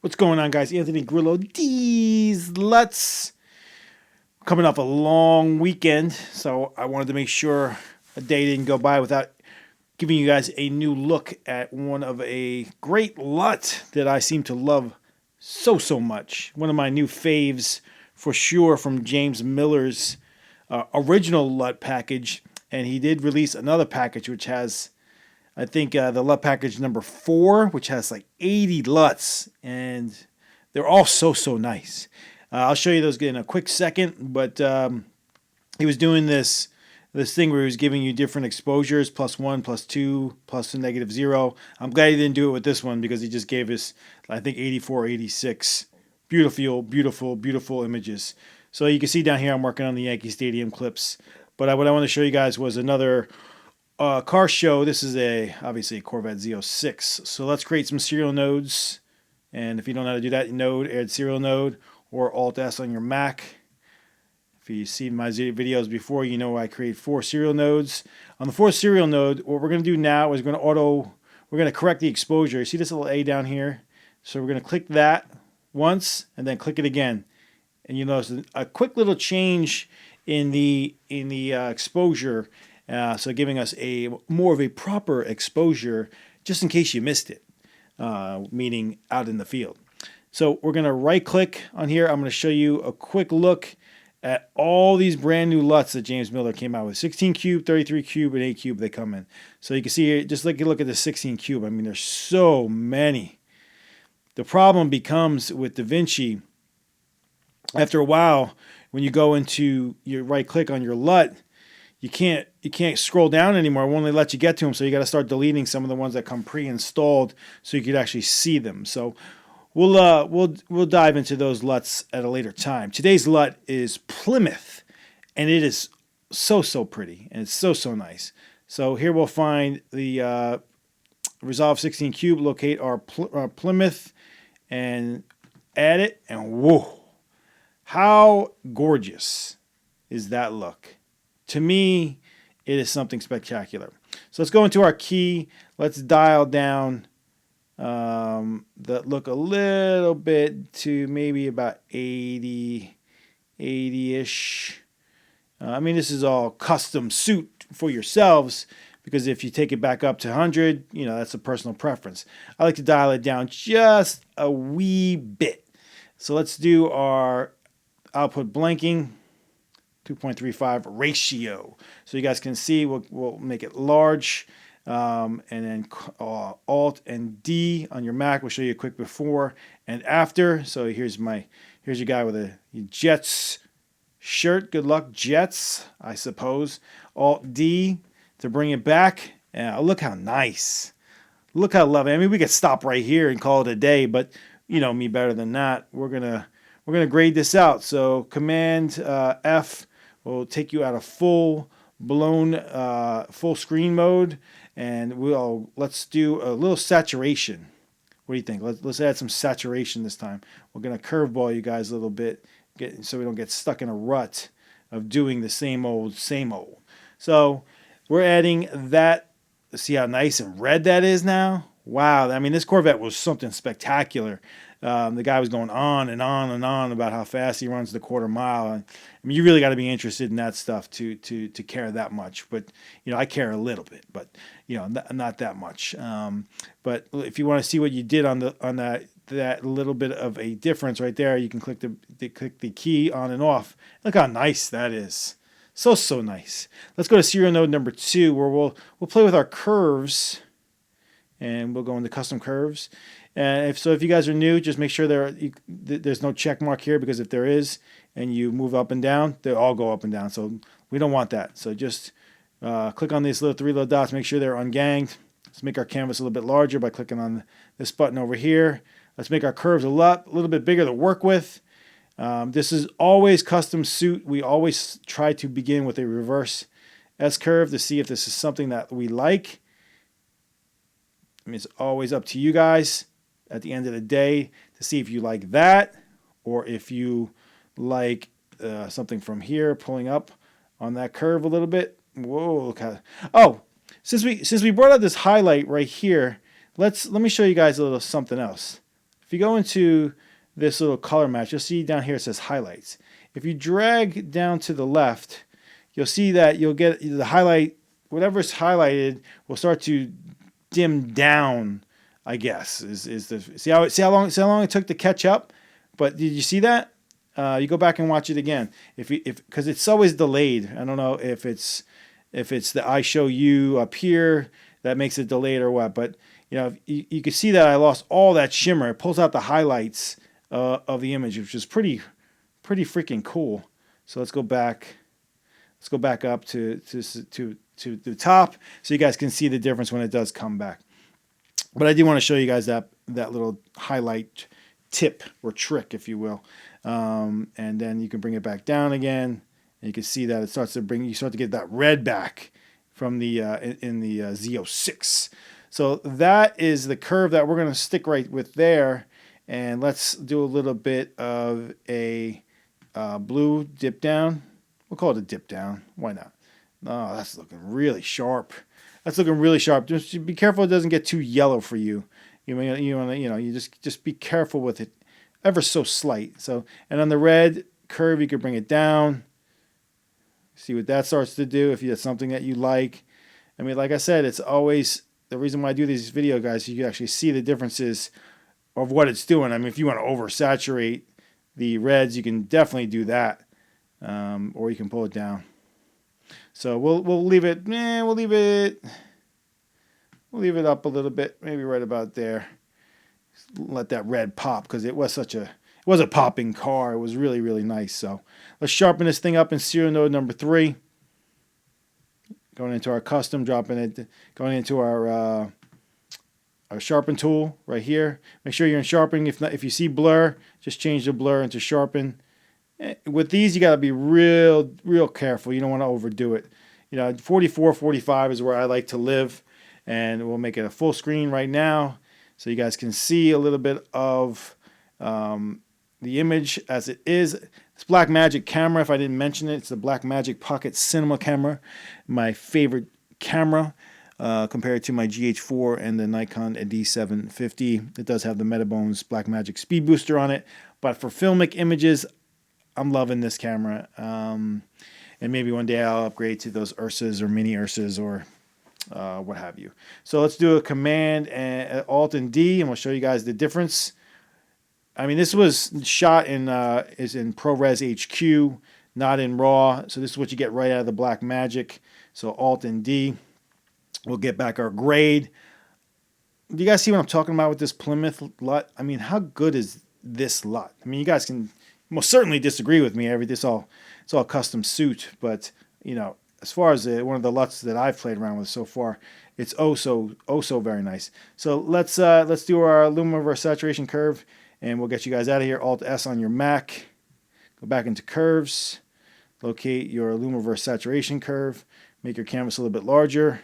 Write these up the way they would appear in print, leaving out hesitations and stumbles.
What's going on, guys? Anthony Grillo, DEEZ LUTS. Coming off a long weekend, so I wanted to make sure a day didn't go by without giving you guys a new look at one of a great LUT that I seem to love so much. One of my new faves for sure from James Miller's original LUT package, and he did release another package which has, I think, the LUT package number 4, which has like 80 LUTs, and they're all so nice. I'll show you those in a quick second, but he was doing this thing where he was giving you different exposures, +1, +2, plus a -0. I'm glad he didn't do it with this one because he just gave us, I think, 84, 86. Beautiful images. So you can see down here I'm working on the Yankee Stadium clips, but what I want to show you guys was another car show. This is obviously a Corvette Z06. So let's create some serial nodes, and if you don't know how to do that, add serial node, or Alt-S on your Mac. If you've seen my videos before, you know I create 4 serial nodes. On the 4th serial node, what we're going to do now is we're going to correct the exposure. You see this little A down here? So we're going to click that once, and then click it again. And you notice a quick little change in the exposure, so giving us more of a proper exposure, just in case you missed it, meaning out in the field. So we're going to right click on here. I'm going to show you a quick look at all these brand new LUTs that James Miller came out with. 16 cube, 33 cube, and 8 cube they come in. So you can see here, just like you look at the 16 cube, I mean, there's so many. The problem becomes with DaVinci, after a while, when you go into your right click on your LUT, you can't scroll down anymore. It won't only let you get to them, so you got to start deleting some of the ones that come pre-installed so you could actually see them. So we'll dive into those LUTs at a later time. Today's LUT is Plymouth, and it is so pretty, and it's so nice. So here we'll find the Resolve 16 cube, locate our Plymouth, and add it, and whoa, how gorgeous is that look? To me, it is something spectacular. So let's go into our key. Let's dial down that look a little bit to maybe about 80-ish. I mean, this is all custom suit for yourselves, because if you take it back up to 100, you know, that's a personal preference. I like to dial it down just a wee bit. So let's do our output blanking, 2.35 ratio. So you guys can see, we'll make it large. And then Alt and D on your Mac will show you a quick before and after. So here's your guy with a Jets shirt. Good luck, Jets, I suppose. Alt D to bring it back. Look how nice. Look how lovely. I mean, we could stop right here and call it a day, but you know me better than that. We're gonna grade this out. So Command F will take you out of full screen mode. And let's do a little saturation. What do you think? Let's add some saturation this time. We're going to curveball you guys a little bit, so we don't get stuck in a rut of doing the same old. So we're adding that. See how nice and red that is now? Wow. I mean, this Corvette was something spectacular. The guy was going on and on about how fast he runs the quarter mile. And, I mean, you really got to be interested in that stuff to care that much. But you know, I care a little bit, but you know, not that much. But if you want to see what you did on that little bit of a difference right there, you can click the key on and off. Look how nice that is. So nice. Let's go to serial node number 2, where we'll play with our curves, and we'll go into custom curves. And if you guys are new, just make sure there's no check mark here, because if there is and you move up and down, they all go up and down. So we don't want that. So just click on these 3 little dots, make sure they're unganged. Let's make our canvas a little bit larger by clicking on this button over here. Let's make our curves a little bit bigger to work with. This is always custom suit. We always try to begin with a reverse S-curve to see if this is something that we like. I mean, it's always up to you guys at the end of the day to see if you like that, or if you like something from here pulling up on that curve a little bit. Whoa, look how, oh, since we brought out this highlight right here, let me show you guys a little something else. If you go into this little color match, you'll see down here it says highlights. If you drag down to the left, you'll see that you'll get the highlight, whatever's highlighted will start to dim down, I guess. See how long it took to catch up? But did you see that? You go back and watch it again. Because it's always delayed. I don't know if it's the I show you up here that makes it delayed or what, but you can see that I lost all that shimmer. It pulls out the highlights of the image, which is pretty freaking cool. So let's go back. Let's go back up to the top so you guys can see the difference when it does come back. But I do want to show you guys that little highlight tip or trick, if you will. And then you can bring it back down again, and you can see that it starts to you start to get that red back from the in the Z06. So that is the curve that we're going to stick right with there. And let's do a little bit of a blue dip down. We'll call it a dip down. Why not? Oh, that's looking really sharp. That's looking really sharp. Just be careful it doesn't get too yellow for you. You just be careful with it, ever so slight. So, and on the red curve, you can bring it down. See what that starts to do if that's something that you like. I mean, like I said, it's always the reason why I do these video guys. So you can actually see the differences of what it's doing. I mean, if you want to oversaturate the reds, you can definitely do that, or you can pull it down. So we'll leave it. We'll leave it up a little bit, maybe right about there. Let that red pop because it was a popping car. It was really, really nice. So let's sharpen this thing up in serial node number 3. Going into our custom, going into our sharpen tool right here. Make sure you're in sharpen. If you see blur, just change the blur into sharpen. With these, you got to be real careful. You don't want to overdo it. 44, 45 is where I like to live, and we'll make it a full screen right now so you guys can see a little bit of the image as it is. It's Blackmagic camera. If I didn't mention it, it's the Blackmagic Pocket Cinema camera, my favorite camera compared to my GH4 and the Nikon D750. It does have the Metabones Blackmagic Speed Booster on it, but for filmic images, I'm loving this camera. And maybe one day I'll upgrade to those Ursas or mini Ursas or what have you. So let's do a Command and Alt and D, and we'll show you guys the difference. I mean, this was shot in ProRes HQ, not in RAW. So this is what you get right out of the Blackmagic. So Alt and D. We'll get back our grade. Do you guys see what I'm talking about with this Plymouth LUT? I mean, how good is this LUT? I mean, you guys can most certainly disagree with me. It's all custom suit, but as far as one of the LUTs that I've played around with so far, it's oh so very nice. So let's do our luminosity saturation curve, and we'll get you guys out of here. Alt S on your Mac. Go back into curves. Locate your luminosity saturation curve. Make your canvas a little bit larger.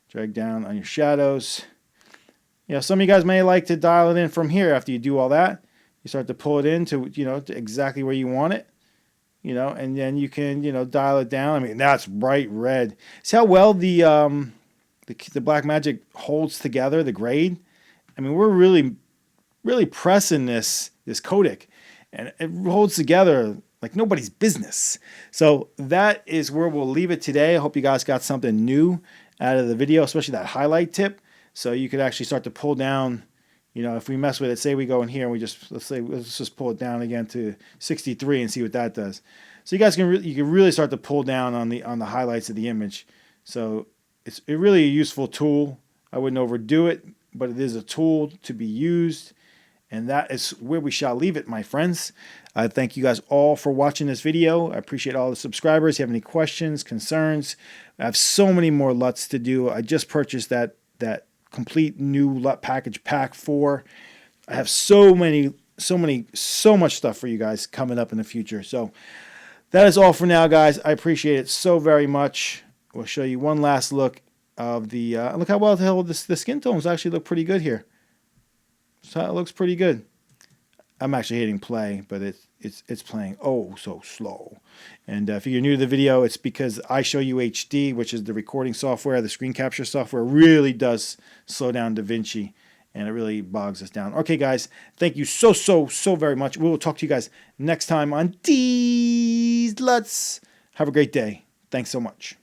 Drag down on your shadows. Some of you guys may like to dial it in from here after you do all that. You start to pull it in to to exactly where you want it, and then you can dial it down. I mean, that's bright red. See how well the Blackmagic holds together the grade. I mean, we're really pressing this codec, and it holds together like nobody's business. So that is where we'll leave it today. I hope you guys got something new out of the video, especially that highlight tip, so you could actually start to pull down. If we mess with it, say we go in here and let's just pull it down again to 63 and see what that does. So you guys can really start to pull down on the highlights of the image. So it's really a useful tool. I wouldn't overdo it, but it is a tool to be used, and that is where we shall leave it, my friends. I thank you guys all for watching this video. I appreciate all the subscribers. If you have any questions, concerns, I have so many more LUTs to do. I just purchased that complete new LUT package, pack 4. I have so much stuff for you guys coming up in the future. So that is all for now, guys. I appreciate it so very much. We'll show you one last look of the look how well the skin tones actually look pretty good here. So it looks pretty good. I'm actually hitting play, but it's playing oh so slow. And if you're new to the video, it's because I Show You HD, which is the recording software, the screen capture software, really does slow down DaVinci. and it really bogs us down. Okay, guys, thank you so very much. We will talk to you guys next time on DEEZ LUTS. Have a great day. Thanks so much.